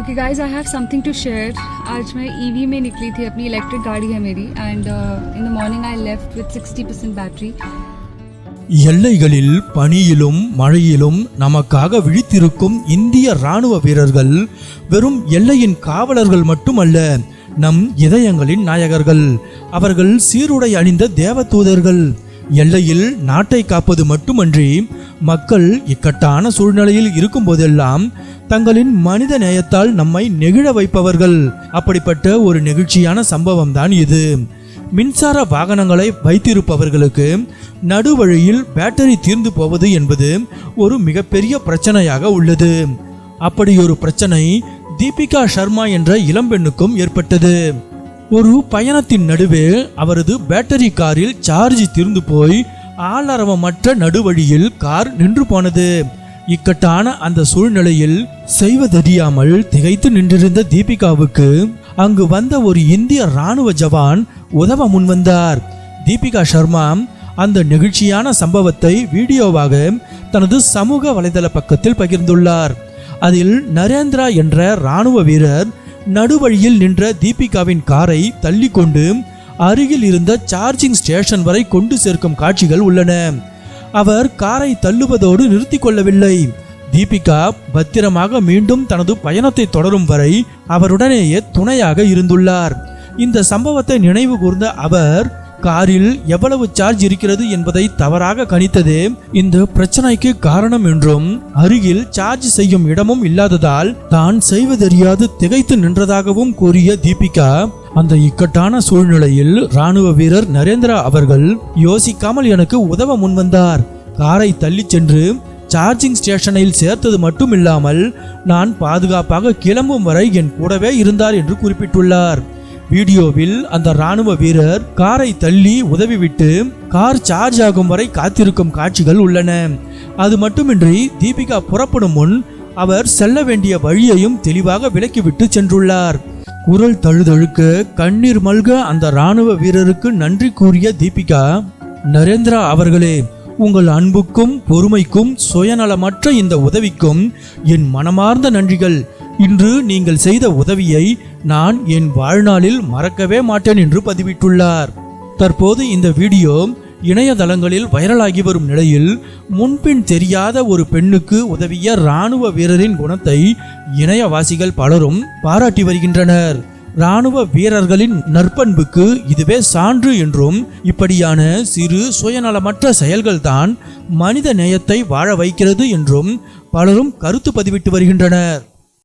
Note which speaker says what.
Speaker 1: Okay guys, I have something to share. आज मैं EV में निकली थी, अपनी इलेक्ट्रिक गाड़ी है मेरी, and in the morning I left with 60% battery.
Speaker 2: எல்லைகளில் பனியிலும் மழையிலும் நமக்காக விழித்திருக்கும் இந்திய ராணுவ வீரர்கள் வெறும் எல்லையின் காவலர்கள் மட்டுமல்ல, நம் இதயங்களின் நாயகர்கள். அவர்கள் சீருடை அணிந்த தேவதூதர்கள். எல்லையில் நாட்டை காப்பது மட்டுமன்றி மக்கள் இக்கட்டான சூழ்நிலையில் இருக்கும் போதெல்லாம் தங்களின் மனித நேயத்தால் நம்மை நெகிழ வைப்பவர்கள். அப்படிப்பட்ட ஒரு நெகிழ்ச்சியான சம்பவம் தான் இது. மின்சார வாகனங்களை வைத்திருப்பவர்களுக்கு நடுவழியில் பேட்டரி தீர்ந்து போவது என்பது ஒரு மிகப்பெரிய பிரச்சனையாக உள்ளது. அப்படி ஒரு பிரச்சனை தீபிகா சர்மா என்ற இளம்பெண்ணுக்கும் ஏற்பட்டது. ஒரு பயணத்தின் நடுவே அவரது பேட்டரி காரில் சார்ஜ் தீர்ந்து போய் ஆளரவமற்ற நடுவழியில் கார் நின்று போனது. இக்கட்டான அந்த சூழ்நிலையில் செய்வதறியாமல் திகைத்து நின்றிருந்த தீபிகாவுக்கு அங்கு வந்த ஒரு இந்திய ராணுவ ஜவான் உதவ முன்வந்தார். தீபிகா சர்மா அந்த நெகிழ்ச்சியான சம்பவத்தை வீடியோவாக தனது சமூக வலைதள பக்கத்தில் பகிர்ந்துள்ளார். அதில் நரேந்திரா என்ற ராணுவ வீரர் நடுவழியில் நின்ற தீபிகாவின் காரை தள்ளி கொண்டு அருகில் இருந்த சார்ஜிங் ஸ்டேஷன் வரை கொண்டு சேர்க்கும் காட்சிகள் உள்ளன. அவர் காரை தள்ளுவதோடு நிறுத்தி கொள்ளவில்லை. தீபிகா பத்திரமாக மீண்டும் தனது பயணத்தை தொடரும் வரை அவருடனேயே துணையாக இருந்துள்ளார். இந்த சம்பவத்தை நினைவு கூர்ந்த அவர் காரில் எவ்வளவு சார்ஜ் இருக்கிறது என்பதை தவறாக கணித்ததே இந்த பிரச்சனைக்கு காரணம் என்றும், அருகில் சார்ஜ் செய்யும் இடமும் இல்லாததால் தான் செய்வதறியாது திகைத்து நின்றதாகவும் கூறிய தீபிகா, அந்த இக்கட்டான சூழ்நிலையில் ராணுவ வீரர் நரேந்திரா அவர்கள் யோசிக்காமல் எனக்கு உதவ முன்வந்தார். காரை தள்ளி சென்று சார்ஜிங் ஸ்டேஷனில் சேர்த்தது மட்டுமில்லாமல் நான் பாதுகாப்பாக கிளம்பும் வரை என் கூடவே இருந்தார் என்று குறிப்பிட்டுள்ளார். வீடியோவில் அந்த ராணுவ வீரர் காரை தள்ளி உதவிவிட்டு கார் சார்ஜ் ஆகும் வரை காத்திருக்கும் காட்சிகள் உள்ளன. அது மட்டுமின்றி தீபிகா புறப்படும் முன் அவர் செல்ல வேண்டிய வழியையும் தெளிவாக விளக்கிவிட்டு சென்றுள்ளார். குரல் தழுதழுக்க கண்ணீர் மல்க அந்த ராணுவ வீரருக்கு நன்றி கூறிய தீபிகா, நரேந்திரா அவர்களே, உங்கள் அன்புக்கும் பொறுமைக்கும் சுயநலமற்ற இந்த உதவிக்கும் என் மனமார்ந்த நன்றிகள். இன்று நீங்கள் செய்த உதவியை நான் என் வாழ்நாளில் மறக்கவே மாட்டேன் என்று பதிவிட்டுள்ளார். தற்போது இந்த வீடியோ இணையதளங்களில் வைரலாகி வரும் நிலையில் முன்பின் தெரியாத ஒரு பெண்ணுக்கு உதவிய ராணுவ வீரரின் குணத்தை இணையவாசிகள் பலரும் பாராட்டி வருகின்றனர். ராணுவ வீரர்களின் நற்பண்புக்கு இதுவே சான்று என்றும், இப்படியான சிறு சுயநலமற்ற செயல்கள்தான் மனித நேயத்தை வாழ வைக்கிறது என்றும் பலரும் கருத்து பதிவிட்டு வருகின்றனர்.